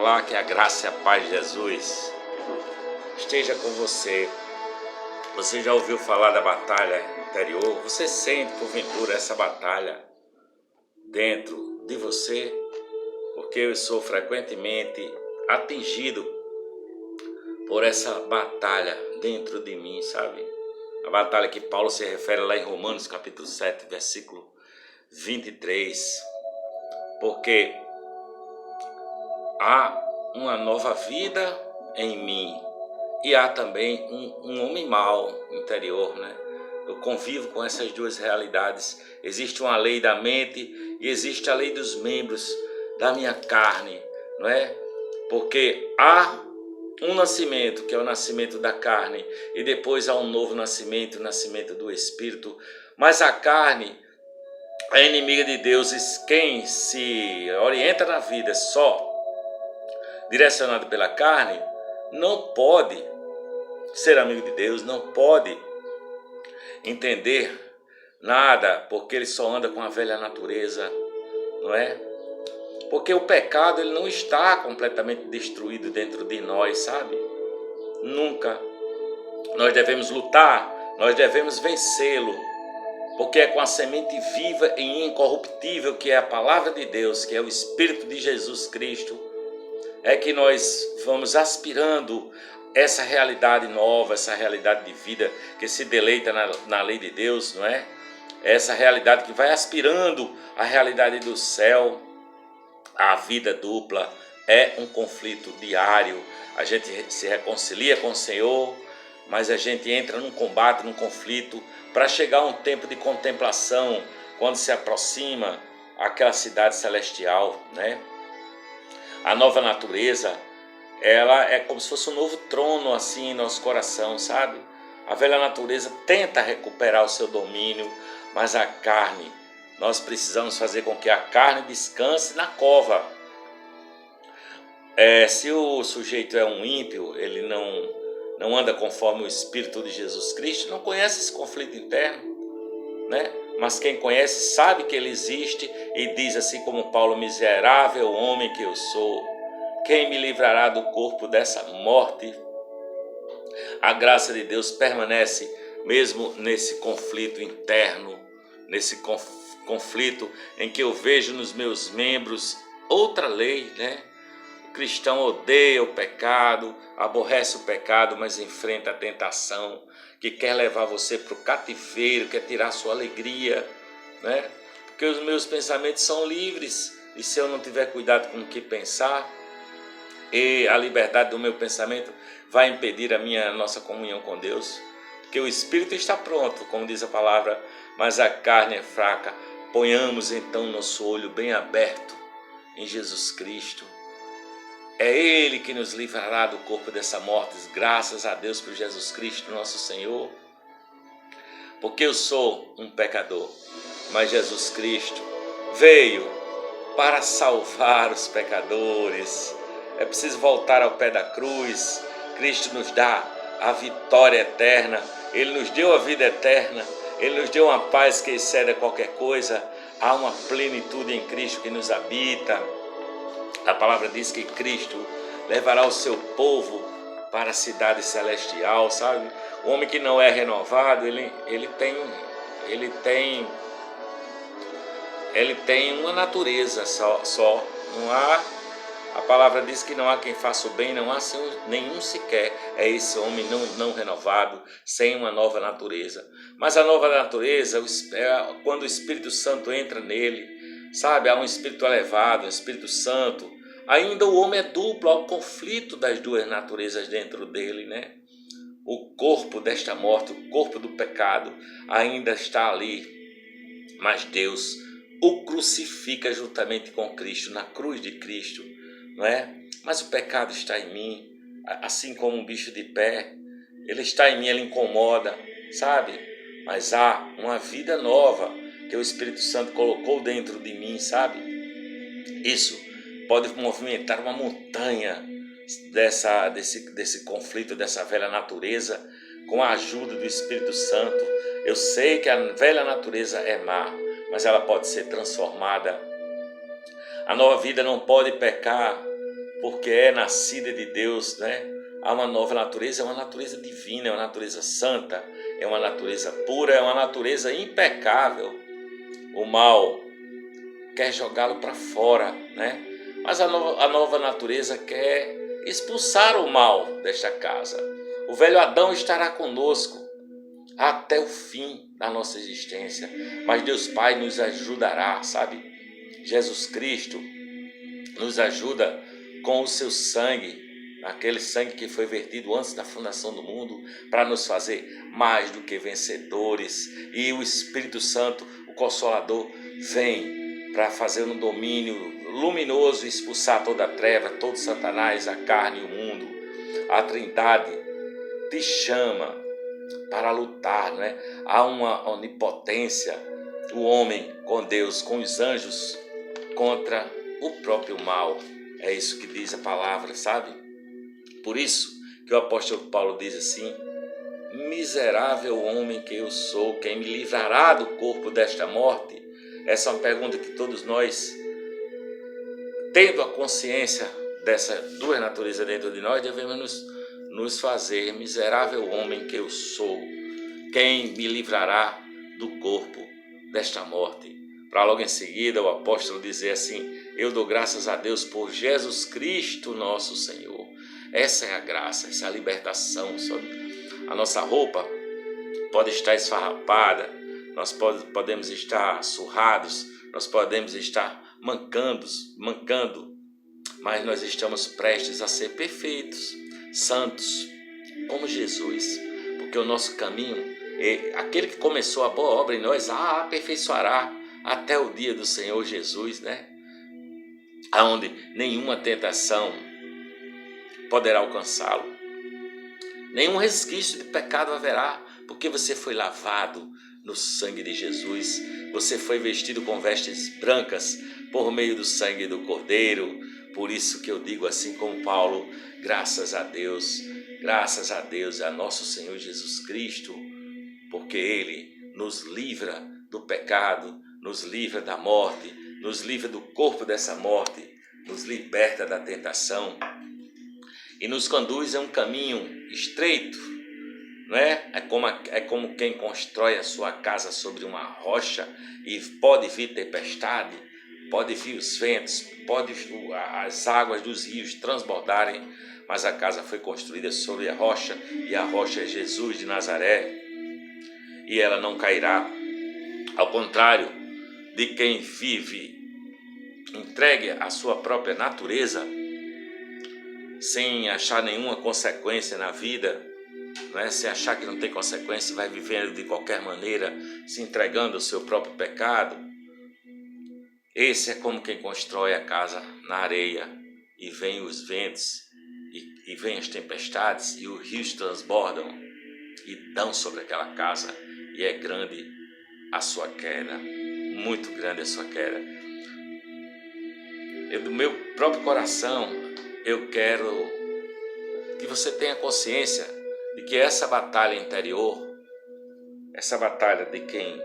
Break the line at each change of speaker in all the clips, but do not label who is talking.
Olá, que a graça e a paz de Jesus esteja com você. Você já ouviu falar da batalha interior? Você sente, porventura, essa batalha dentro de você? Porque eu sou frequentemente atingido por essa batalha dentro de mim, sabe? A batalha que Paulo se refere lá em Romanos capítulo 7, versículo 23. Porque há uma nova vida em mim e há também um homem mau interior, né? Eu convivo com essas duas realidades. Existe uma lei da mente e existe a lei dos membros da minha carne, não é? Porque há um nascimento, que é o nascimento da carne, e depois há um novo nascimento, o nascimento do Espírito. Mas a carne é inimiga de Deus, e quem se orienta na vida só direcionado pela carne, não pode ser amigo de Deus, não pode entender nada, porque ele só anda com a velha natureza, não é? Porque o pecado, ele não está completamente destruído dentro de nós, sabe? Nunca. Nós devemos lutar, nós devemos vencê-lo, porque é com a semente viva e incorruptível, que é a palavra de Deus, que é o Espírito de Jesus Cristo, é que nós vamos aspirando essa realidade nova, essa realidade de vida que se deleita na lei de Deus, não é? Essa realidade que vai aspirando a realidade do céu. A vida dupla é um conflito diário. A gente se reconcilia com o Senhor, mas a gente entra num combate, num conflito, para chegar a um tempo de contemplação, quando se aproxima aquela cidade celestial, né? A nova natureza, ela é como se fosse um novo trono assim em nosso coração, sabe? A velha natureza tenta recuperar o seu domínio, mas a carne, nós precisamos fazer com que a carne descanse na cova. Se o sujeito é um ímpio, ele não anda conforme o Espírito de Jesus Cristo, não conhece esse conflito interno, né? Mas quem conhece sabe que ele existe e diz assim como Paulo: miserável homem que eu sou, quem me livrará do corpo dessa morte? A graça de Deus permanece mesmo nesse conflito interno, nesse conflito em que eu vejo nos meus membros outra lei, né? O cristão odeia o pecado, aborrece o pecado, mas enfrenta a tentação que quer levar você para o cativeiro, quer tirar sua alegria, né? Porque os meus pensamentos são livres, e se eu não tiver cuidado com o que pensar, e a liberdade do meu pensamento vai impedir a nossa comunhão com Deus. Porque o Espírito está pronto, como diz a palavra, mas a carne é fraca. Ponhamos então nosso olho bem aberto em Jesus Cristo. É Ele que nos livrará do corpo dessa morte, graças a Deus por Jesus Cristo, nosso Senhor. Porque eu sou um pecador, mas Jesus Cristo veio para salvar os pecadores. É preciso voltar ao pé da cruz. Cristo nos dá a vitória eterna, Ele nos deu a vida eterna, Ele nos deu uma paz que excede a qualquer coisa. Há uma plenitude em Cristo que nos habita. A palavra diz que Cristo levará o seu povo para a cidade celestial, sabe? O homem que não é renovado, ele tem uma natureza só. Não há. A palavra diz que não há quem faça o bem, não há nenhum sequer. É esse homem não renovado, sem uma nova natureza. Mas a nova natureza é quando o Espírito Santo entra nele, sabe? Há um Espírito elevado, um Espírito Santo. Ainda o homem é duplo, há o conflito das duas naturezas dentro dele, né? O corpo desta morte, o corpo do pecado ainda está ali, mas Deus o crucifica juntamente com Cristo, na cruz de Cristo, não é? Mas o pecado está em mim, assim como um bicho de pé, ele está em mim, ele incomoda, sabe? Mas há uma vida nova que o Espírito Santo colocou dentro de mim, sabe? Isso pode movimentar uma montanha desse conflito, dessa velha natureza, com a ajuda do Espírito Santo. Eu sei que a velha natureza é má, mas ela pode ser transformada. A nova vida não pode pecar, porque é nascida de Deus, né? Há uma nova natureza, é uma natureza divina, é uma natureza santa, é uma natureza pura, é uma natureza impecável. O mal quer jogá-lo para fora, né? Mas a nova natureza quer expulsar o mal desta casa. O velho Adão estará conosco até o fim da nossa existência, mas Deus Pai nos ajudará, sabe? Jesus Cristo nos ajuda com o seu sangue, aquele sangue que foi vertido antes da fundação do mundo, para nos fazer mais do que vencedores. E o Espírito Santo, o Consolador, vem para fazer um domínio luminoso, expulsar toda a treva, todo Satanás, a carne e o mundo. A Trindade te chama para lutar, né? Há uma onipotência, o homem com Deus, com os anjos, contra o próprio mal. É isso que diz a palavra, sabe? Por isso que o apóstolo Paulo diz assim: miserável homem que eu sou, quem me livrará do corpo desta morte? Essa é uma pergunta que todos nós, tendo a consciência dessas duas naturezas dentro de nós, devemos nos fazer. Miserável homem que eu sou, quem me livrará do corpo desta morte? Para logo em seguida o apóstolo dizer assim: eu dou graças a Deus por Jesus Cristo nosso Senhor. Essa é a graça, essa é a libertação. A nossa roupa pode estar esfarrapada, nós podemos estar surrados, nós podemos estar mancando, mas nós estamos prestes a ser perfeitos, santos, como Jesus, porque o nosso caminho, aquele que começou a boa obra em nós, a aperfeiçoará até o dia do Senhor Jesus, né? Aonde nenhuma tentação poderá alcançá-lo, nenhum resquício de pecado haverá, porque você foi lavado no sangue de Jesus, você foi vestido com vestes brancas por meio do sangue do Cordeiro. Por isso que eu digo assim como Paulo: graças a Deus a nosso Senhor Jesus Cristo, porque Ele nos livra do pecado, nos livra da morte, nos livra do corpo dessa morte, nos liberta da tentação e nos conduz a um caminho estreito, não é? É como quem constrói a sua casa sobre uma rocha e pode vir tempestade, pode vir os ventos, pode as águas dos rios transbordarem, mas a casa foi construída sobre a rocha e a rocha é Jesus de Nazaré e ela não cairá. Ao contrário de quem vive entregue à sua própria natureza, sem achar nenhuma consequência na vida, não é? Sem achar que não tem consequência, vai vivendo de qualquer maneira, se entregando ao seu próprio pecado. Esse é como quem constrói a casa na areia e vem os ventos e vem as tempestades e os rios transbordam e dão sobre aquela casa e é grande a sua queda, muito grande a sua queda. Do meu próprio coração, eu quero que você tenha consciência de que essa batalha interior, essa batalha de quem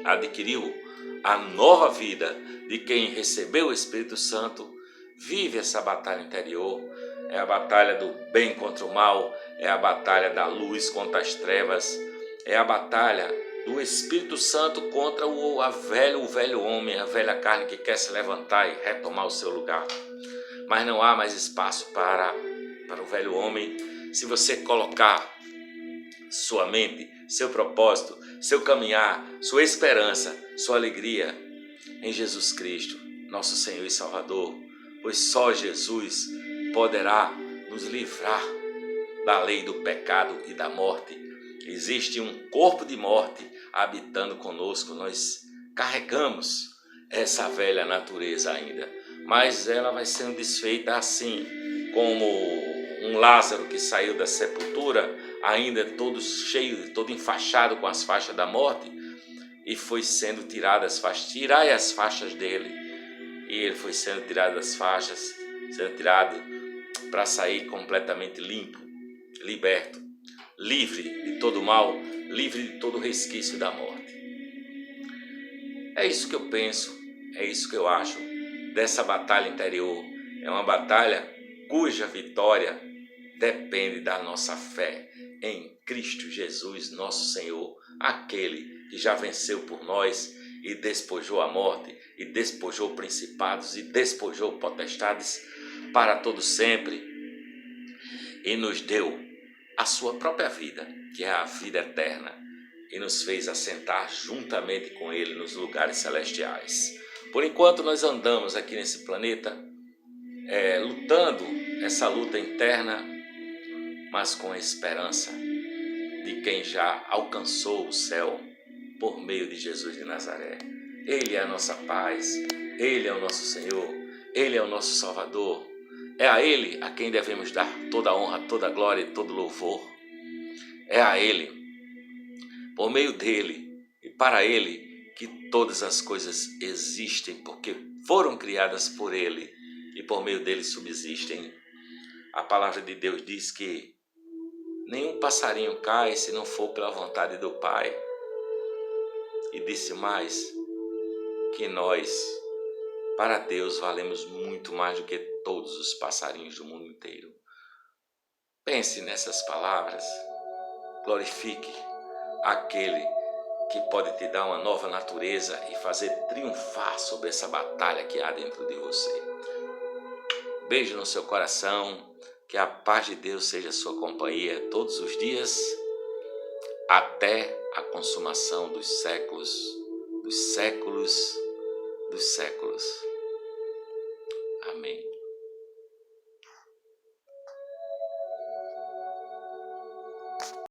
adquiriu a nova vida, de quem recebeu o Espírito Santo, vive essa batalha interior. É a batalha do bem contra o mal, é a batalha da luz contra as trevas, é a batalha do Espírito Santo contra o velho homem, a velha carne que quer se levantar e retomar o seu lugar. Mas não há mais espaço para o velho homem se você colocar sua mente, seu propósito, seu caminhar, sua esperança, sua alegria em Jesus Cristo, nosso Senhor e Salvador, pois só Jesus poderá nos livrar da lei do pecado e da morte. Existe um corpo de morte habitando conosco, nós carregamos essa velha natureza ainda, mas ela vai sendo desfeita assim como um Lázaro que saiu da sepultura, ainda todo cheio, todo enfaixado com as faixas da morte, e foi sendo tirado as faixas. Tirai as faixas dele, e ele foi sendo tirado das faixas, sendo tirado para sair completamente limpo, liberto, livre de todo mal, livre de todo resquício da morte. É isso que eu penso, é isso que eu acho dessa batalha interior. É uma batalha cuja vitória depende da nossa fé em Cristo Jesus, nosso Senhor, aquele que já venceu por nós e despojou a morte, e despojou principados, e despojou potestades para todo sempre, e nos deu a sua própria vida, que é a vida eterna, e nos fez assentar juntamente com Ele nos lugares celestiais. Por enquanto nós andamos aqui nesse planeta, lutando essa luta interna, mas com a esperança de quem já alcançou o céu por meio de Jesus de Nazaré. Ele é a nossa paz, Ele é o nosso Senhor, Ele é o nosso Salvador. É a Ele a quem devemos dar toda a honra, toda a glória e todo louvor. É a Ele, por meio dEle e para Ele, que todas as coisas existem, porque foram criadas por Ele e por meio dEle subsistem. A palavra de Deus diz que nenhum passarinho cai se não for pela vontade do Pai. E disse mais, que nós, para Deus, valemos muito mais do que todos os passarinhos do mundo inteiro. Pense nessas palavras, glorifique aquele que pode te dar uma nova natureza e fazer triunfar sobre essa batalha que há dentro de você. Beijo no seu coração, que a paz de Deus seja a sua companhia todos os dias, até a consumação dos séculos, dos séculos, dos séculos. Amém.